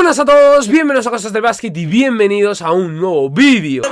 Muy buenas a todos, bienvenidos a Cosas del Básquet y bienvenidos a un nuevo vídeo.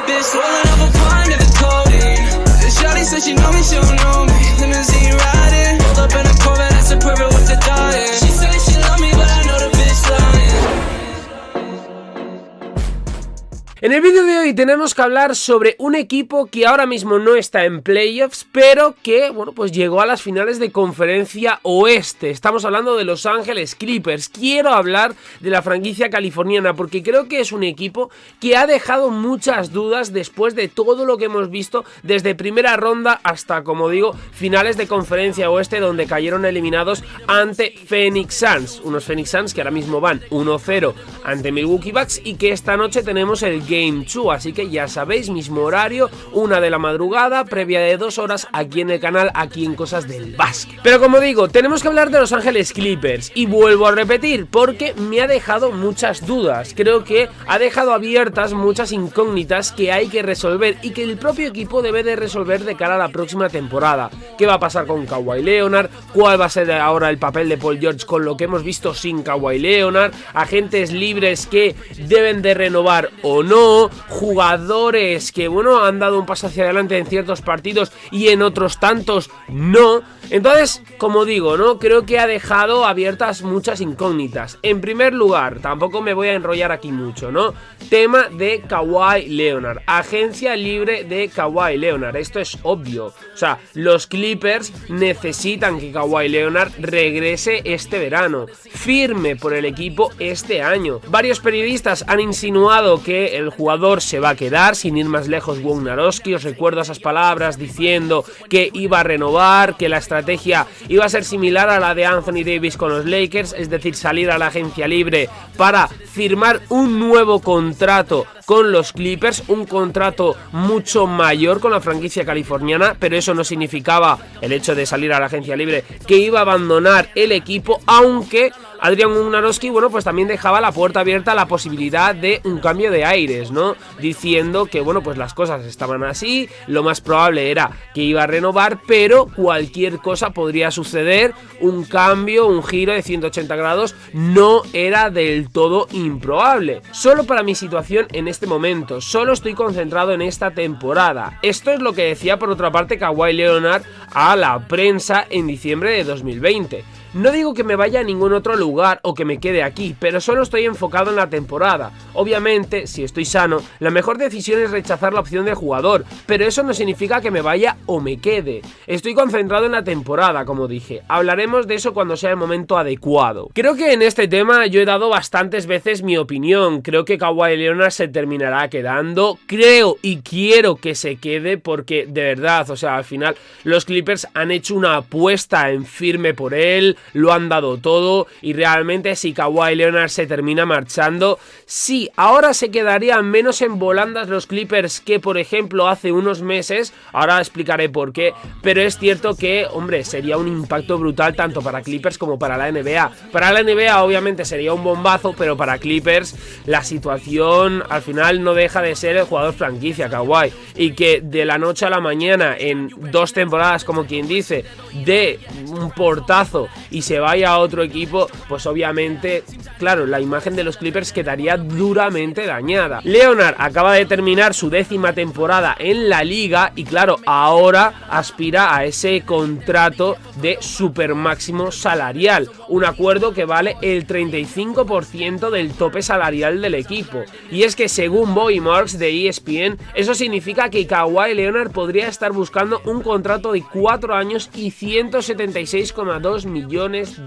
En el vídeo de hoy tenemos que hablar sobre un equipo que ahora mismo no está en playoffs, pero que, bueno, pues llegó a las finales de conferencia oeste. Estamos hablando de Los Ángeles Clippers. Quiero hablar de la franquicia californiana porque creo que es un equipo que ha dejado muchas dudas después de todo lo que hemos visto desde primera ronda hasta, como digo, finales de conferencia oeste, donde cayeron eliminados ante Phoenix Suns. Unos Phoenix Suns que ahora mismo van 1-0 ante Milwaukee Bucks y que esta noche tenemos el Game 2, así que ya sabéis, mismo horario, 1 de la madrugada, previa de 2 horas aquí en el canal, aquí en Cosas del Básquet. Pero como digo, tenemos que hablar de Los Ángeles Clippers y vuelvo a repetir porque me ha dejado muchas dudas. Creo que ha dejado abiertas muchas incógnitas que hay que resolver y que el propio equipo debe de resolver de cara a la próxima temporada. ¿Qué va a pasar con Kawhi Leonard? ¿Cuál va a ser ahora el papel de Paul George con lo que hemos visto sin Kawhi Leonard? Agentes libres que deben de renovar o no, jugadores que, bueno, han dado un paso hacia adelante en ciertos partidos y en otros tantos no. Entonces, como digo, ¿no? Creo que ha dejado abiertas muchas incógnitas. En primer lugar, tampoco me voy a enrollar aquí mucho, ¿no? Tema de Kawhi Leonard, agencia libre de Kawhi Leonard. Esto es obvio. O sea, los Clippers necesitan que Kawhi Leonard regrese este verano, firme por el equipo este año. Varios periodistas han insinuado que el jugador se va a quedar, sin ir más lejos. Wojnarowski, os recuerdo esas palabras diciendo que iba a renovar, que la estrategia iba a ser similar a la de Anthony Davis con los Lakers, es decir, salir a la agencia libre para firmar un nuevo contrato con los Clippers, un contrato mucho mayor con la franquicia californiana, pero eso no significaba, el hecho de salir a la agencia libre, que iba a abandonar el equipo, aunque Adrian Wojnarowski, bueno, pues también dejaba la puerta abierta a la posibilidad de un cambio de aires, ¿no? Diciendo que, bueno, pues las cosas estaban así, lo más probable era que iba a renovar, pero cualquier cosa podría suceder, un cambio, un giro de 180 grados, no era del todo improbable. Solo para mi situación en este momento, solo estoy concentrado en esta temporada. Esto es lo que decía por otra parte Kawhi Leonard a la prensa en diciembre de 2020. No digo que me vaya a ningún otro lugar o que me quede aquí, pero solo estoy enfocado en la temporada. Obviamente, si estoy sano, la mejor decisión es rechazar la opción de jugador, pero eso no significa que me vaya o me quede. Estoy concentrado en la temporada, como dije. Hablaremos de eso cuando sea el momento adecuado. Creo que en este tema yo he dado bastantes veces mi opinión. Creo que Kawhi Leonard se terminará quedando. Creo y quiero que se quede porque, de verdad, o sea, al final los Clippers han hecho una apuesta en firme por él, lo han dado todo y realmente si Kawhi Leonard se termina marchando, sí, ahora se quedarían menos en volandas los Clippers que, por ejemplo, hace unos meses. Ahora explicaré por qué, pero es cierto que, hombre, sería un impacto brutal tanto para Clippers como para la NBA. Para la NBA obviamente sería un bombazo, pero para Clippers la situación al final no deja de ser el jugador franquicia, Kawhi, y que de la noche a la mañana, en 2 temporadas, como quien dice, dé un portazo y se vaya a otro equipo, pues obviamente, claro, la imagen de los Clippers quedaría duramente dañada. Leonard acaba de terminar su 10ª temporada en la liga y claro, ahora aspira a ese contrato de super máximo salarial, un acuerdo que vale el 35% del tope salarial del equipo. Y es que según Bobby Marks de ESPN, eso significa que Kawhi Leonard podría estar buscando un contrato de 4 años y 176,2 millones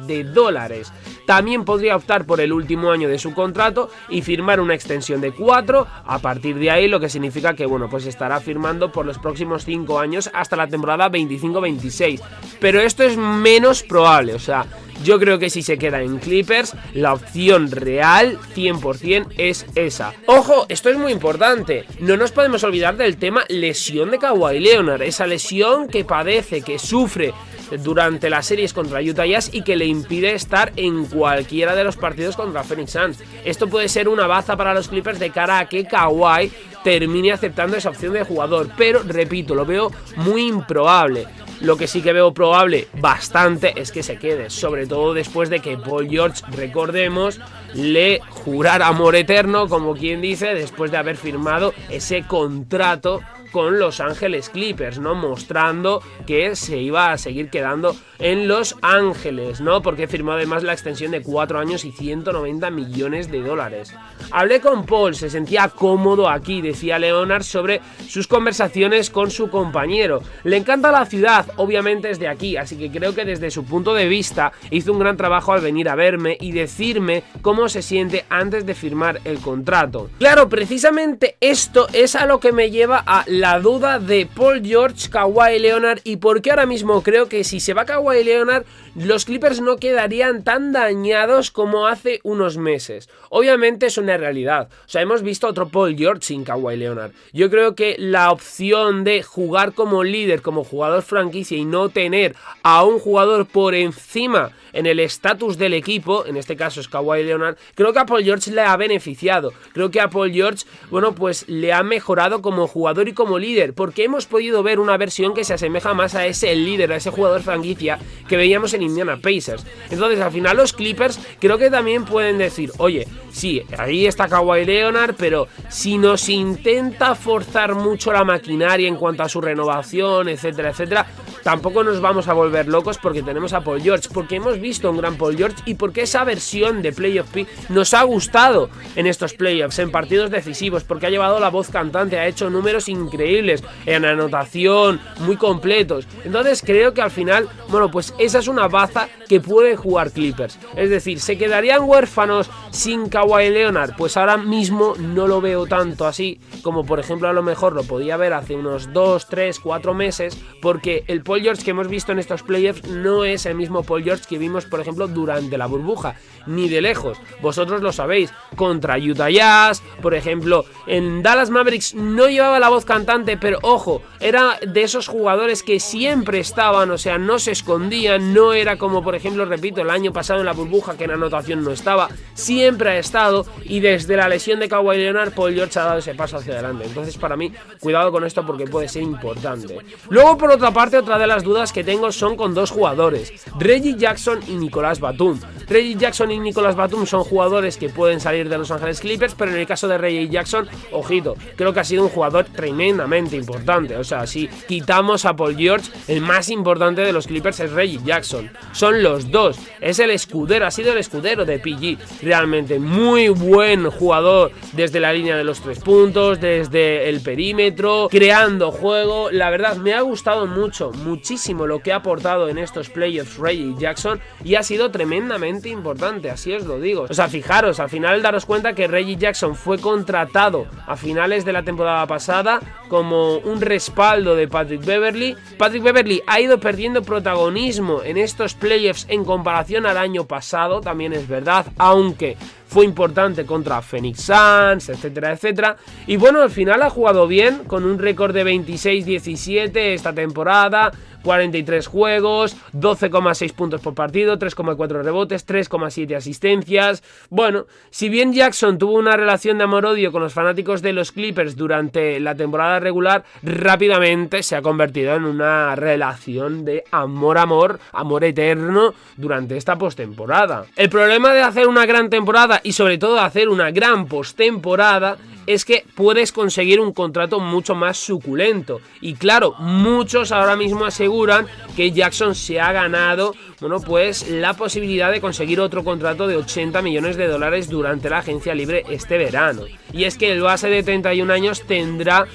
de dólares. También podría optar por el último año de su contrato y firmar una extensión de 4 a partir de ahí, lo que significa que, bueno, pues estará firmando por los próximos 5 años hasta la temporada 25-26. Pero esto es menos probable, o sea, yo creo que si se queda en Clippers, la opción real 100% es esa. Ojo, esto es muy importante, no nos podemos olvidar del tema lesión de Kawhi Leonard, esa lesión que padece, que sufre durante las series contra Utah Jazz y que le impide estar en cualquiera de los partidos contra Phoenix Suns. Esto puede ser una baza para los Clippers de cara a que Kawhi termine aceptando esa opción de jugador, pero repito, lo veo muy improbable. Lo que sí que veo probable bastante es que se quede, sobre todo después de que Paul George, recordemos, le jurara amor eterno, como quien dice, después de haber firmado ese contrato con Los Ángeles Clippers, ¿no? Mostrando que se iba a seguir quedando en Los Ángeles, ¿no? Porque firmó además la extensión de 4 años y 190 millones de dólares. Hablé con Paul, se sentía cómodo aquí, decía Leonard sobre sus conversaciones con su compañero. Le encanta la ciudad, obviamente es de aquí, así que creo que desde su punto de vista hizo un gran trabajo al venir a verme y decirme cómo se siente antes de firmar el contrato. Claro, precisamente esto es a lo que me lleva a la duda de Paul George, Kawhi Leonard, y porque ahora mismo creo que si se va Kawhi Leonard, los Clippers no quedarían tan dañados como hace unos meses. Obviamente es una realidad, o sea, hemos visto otro Paul George sin Kawhi Leonard. Yo creo que la opción de jugar como líder, como jugador franquicia y no tener a un jugador por encima en el estatus del equipo, en este caso es Kawhi Leonard, creo que a Paul George le ha beneficiado. Creo que a Paul George, bueno, pues le ha mejorado como jugador y como líder, porque hemos podido ver una versión que se asemeja más a ese líder, a ese jugador franquicia que veíamos en Indiana Pacers. Entonces, al final los Clippers creo que también pueden decir, oye, sí, ahí está Kawhi Leonard, pero si nos intenta forzar mucho la maquinaria en cuanto a su renovación, etcétera, etcétera, tampoco nos vamos a volver locos porque tenemos a Paul George, porque hemos visto un gran Paul George y porque esa versión de Playoff P nos ha gustado en estos playoffs, en partidos decisivos, porque ha llevado la voz cantante, ha hecho números increíbles en anotación, muy completos. Entonces creo que al final, bueno, pues esa es una baza que puede jugar Clippers. Es decir, ¿se quedarían huérfanos sin Kawhi Leonard? Pues ahora mismo no lo veo tanto así, como por ejemplo a lo mejor lo podía ver hace unos 2, 3, 4 meses, porque el Paul George que hemos visto en estos playoffs no es el mismo Paul George que vimos, por ejemplo, durante la burbuja, ni de lejos. Vosotros lo sabéis, contra Utah Jazz, por ejemplo, en Dallas Mavericks no llevaba la voz cantante, pero ojo, era de esos jugadores que siempre estaban, o sea, no se escondían, no era como, por ejemplo, repito, el año pasado en la burbuja que en anotación no estaba, siempre ha estado, y desde la lesión de Kawhi Leonard, Paul George ha dado ese paso hacia adelante. Entonces, para mí, cuidado con esto porque puede ser importante. Luego, por otra parte, otra de las dudas que tengo son con dos jugadores, Reggie Jackson y Nicolas Batum. Reggie Jackson y Nicolas Batum son jugadores que pueden salir de Los Ángeles Clippers, pero en el caso de Reggie Jackson, ojito, creo que ha sido un jugador tremendamente importante. O sea, si quitamos a Paul George, el más importante de los Clippers es Reggie Jackson. Son los dos, es el escudero, ha sido el escudero de PG, realmente muy buen jugador desde la línea de los 3 puntos, desde el perímetro, creando juego. La verdad, me ha gustado muchísimo lo que ha aportado en estos playoffs Reggie Jackson y ha sido tremendamente importante, así os lo digo. O sea, fijaros, al final daros cuenta que Reggie Jackson fue contratado a finales de la temporada pasada como un respaldo de Patrick Beverley. Patrick Beverley ha ido perdiendo protagonismo en estos playoffs en comparación al año pasado, también es verdad, aunque fue importante contra Phoenix Suns, etcétera, etcétera. Y bueno, al final ha jugado bien, con un récord de 26-17 esta temporada, 43 juegos, 12,6 puntos por partido, 3,4 rebotes, 3,7 asistencias. Bueno, si bien Jackson tuvo una relación de amor-odio con los fanáticos de los Clippers durante la temporada regular, rápidamente se ha convertido en una relación de amor eterno durante esta postemporada. El problema de hacer una gran temporada y sobre todo de hacer una gran postemporada es que puedes conseguir un contrato mucho más suculento. Y claro, muchos ahora mismo aseguran que Jackson se ha ganado, bueno, pues la posibilidad de conseguir otro contrato de 80 millones de dólares durante la agencia libre este verano. Y es que el base de 31 años tendrá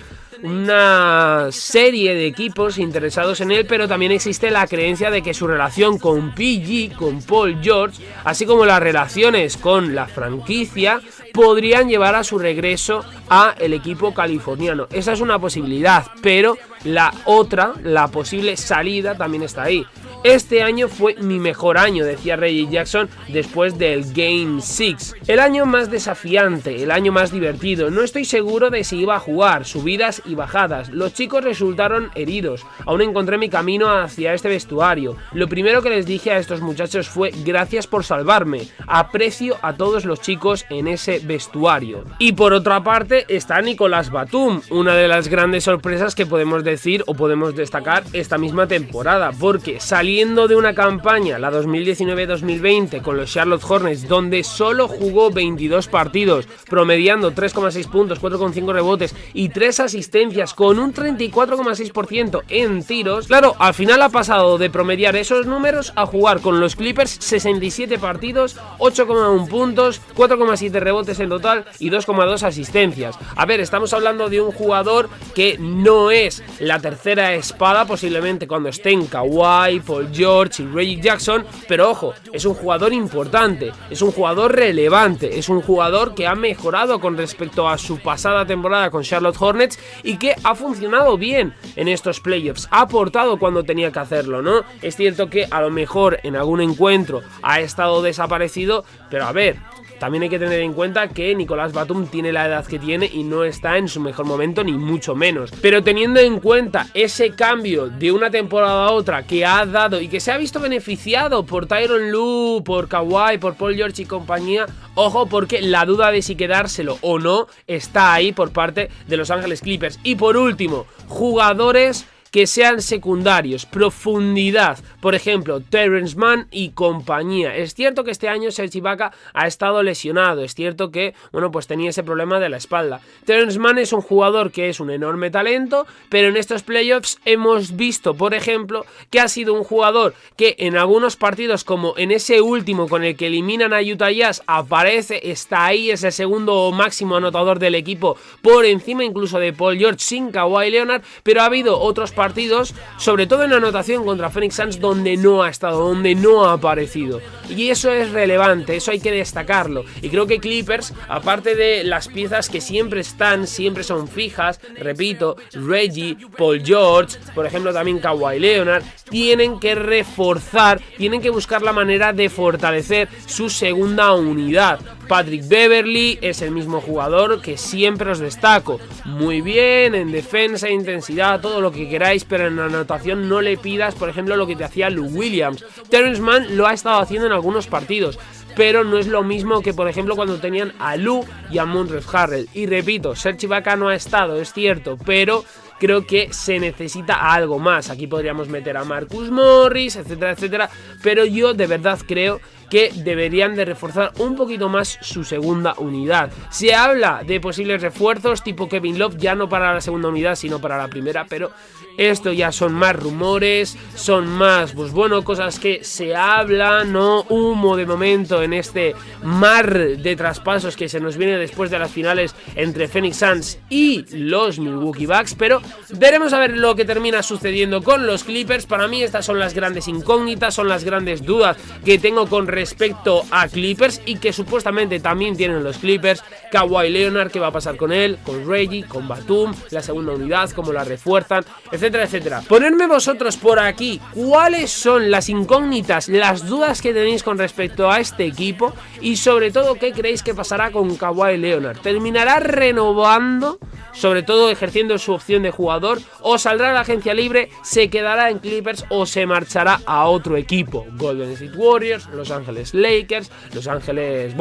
una serie de equipos interesados en él, pero también existe la creencia de que su relación con PG, con Paul George, así como las relaciones con la franquicia, podrían llevar a su regreso a el equipo californiano. Esa es una posibilidad, pero la otra, la posible salida, también está ahí. Este año fue mi mejor año, decía Reggie Jackson después del Game 6. El año más desafiante, el año más divertido. No estoy seguro de si iba a jugar, subidas y bajadas. Los chicos resultaron heridos. Aún encontré mi camino hacia este vestuario. Lo primero que les dije a estos muchachos fue gracias por salvarme. Aprecio a todos los chicos en ese vestuario. Y por otra parte está Nicolas Batum, una de las grandes sorpresas que podemos decir o podemos destacar esta misma temporada, porque saliendo de una campaña, la 2019-2020, con los Charlotte Hornets, donde solo jugó 22 partidos, promediando 3,6 puntos, 4,5 rebotes y 3 asistencias, con un 34,6% en tiros, claro, al final ha pasado de promediar esos números a jugar con los Clippers 67 partidos, 8,1 puntos, 4,7 rebotes en total y 2,2 asistencias. A ver, estamos hablando de un jugador que no es la tercera espada posiblemente cuando estén Kawhi, Paul George y Reggie Jackson, pero ojo, es un jugador importante, es un jugador relevante, es un jugador que ha mejorado con respecto a su pasada temporada con Charlotte Hornets y que ha funcionado bien en estos playoffs, ha aportado cuando tenía que hacerlo, ¿no? Es cierto que a lo mejor en algún encuentro ha estado desaparecido, pero a ver, también hay que tener en cuenta que Nicolas Batum tiene la edad que tiene y no está en su mejor momento, ni mucho menos. Pero teniendo en cuenta ese cambio de una temporada a otra que ha dado y que se ha visto beneficiado por Tyronn Lue, por Kawhi, por Paul George y compañía, ojo, porque la duda de si quedárselo o no está ahí por parte de Los Ángeles Clippers. Y por último, jugadores que sean secundarios, profundidad, por ejemplo, Terrence Mann y compañía. Es cierto que este año Serge Ibaka ha estado lesionado, es cierto que, bueno, pues tenía ese problema de la espalda. Terrence Mann es un jugador que es un enorme talento, pero en estos playoffs hemos visto, por ejemplo, que ha sido un jugador que en algunos partidos, como en ese último con el que eliminan a Utah Jazz, aparece, está ahí, es el segundo máximo anotador del equipo, por encima incluso de Paul George sin Kawhi Leonard, pero ha habido otros partidos, sobre todo en la anotación contra Phoenix Suns, donde no ha estado, donde no ha aparecido, y eso es relevante, eso hay que destacarlo. Y creo que Clippers, aparte de las piezas que siempre están, siempre son fijas, repito, Reggie, Paul George, por ejemplo también Kawhi Leonard, tienen que reforzar, tienen que buscar la manera de fortalecer su segunda unidad. Patrick Beverley es el mismo jugador que siempre os destaco, muy bien en defensa, intensidad, todo lo que queráis, pero en anotación no le pidas, por ejemplo, lo que te hacía Lou Williams. Terrence Mann lo ha estado haciendo en algunos partidos, pero no es lo mismo que, por ejemplo, cuando tenían a Lou y a Montrezl Harrell. Y repito, Serge Ibaka no ha estado, es cierto, pero creo que se necesita algo más. Aquí podríamos meter a Marcus Morris, etcétera, etcétera, pero yo de verdad creo que deberían de reforzar un poquito más su segunda unidad. Se habla de posibles refuerzos tipo Kevin Love, ya no para la segunda unidad sino para la primera, pero esto ya son más rumores, son más, pues bueno, cosas que se hablan, no humo de momento en este mar de traspasos que se nos viene después de las finales entre Phoenix Suns y los Milwaukee Bucks, pero veremos a ver lo que termina sucediendo con los Clippers. Para mí estas son las grandes incógnitas, son las grandes dudas que tengo con respecto a Clippers y que supuestamente también tienen los Clippers. Kawhi Leonard, ¿qué va a pasar con él? Con Reggie, con Batum, la segunda unidad, cómo la refuerzan, etcétera, etcétera. Ponedme vosotros por aquí cuáles son las incógnitas, las dudas que tenéis con respecto a este equipo y sobre todo qué creéis que pasará con Kawhi Leonard. ¿Terminará renovando, sobre todo ejerciendo su opción de jugador, o saldrá a la agencia libre, se quedará en Clippers o se marchará a otro equipo? Golden State Warriors, Los Ángeles Lakers, Los Ángeles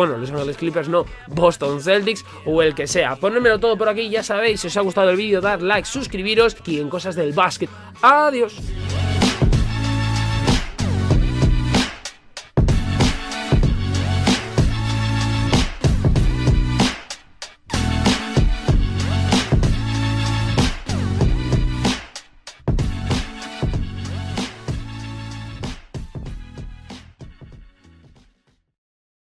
Clippers no, Boston Celtics o el que sea. Ponérmelo todo por aquí, ya sabéis, si os ha gustado el vídeo, dar like, suscribiros aquí en Cosas del Básquet. Adiós.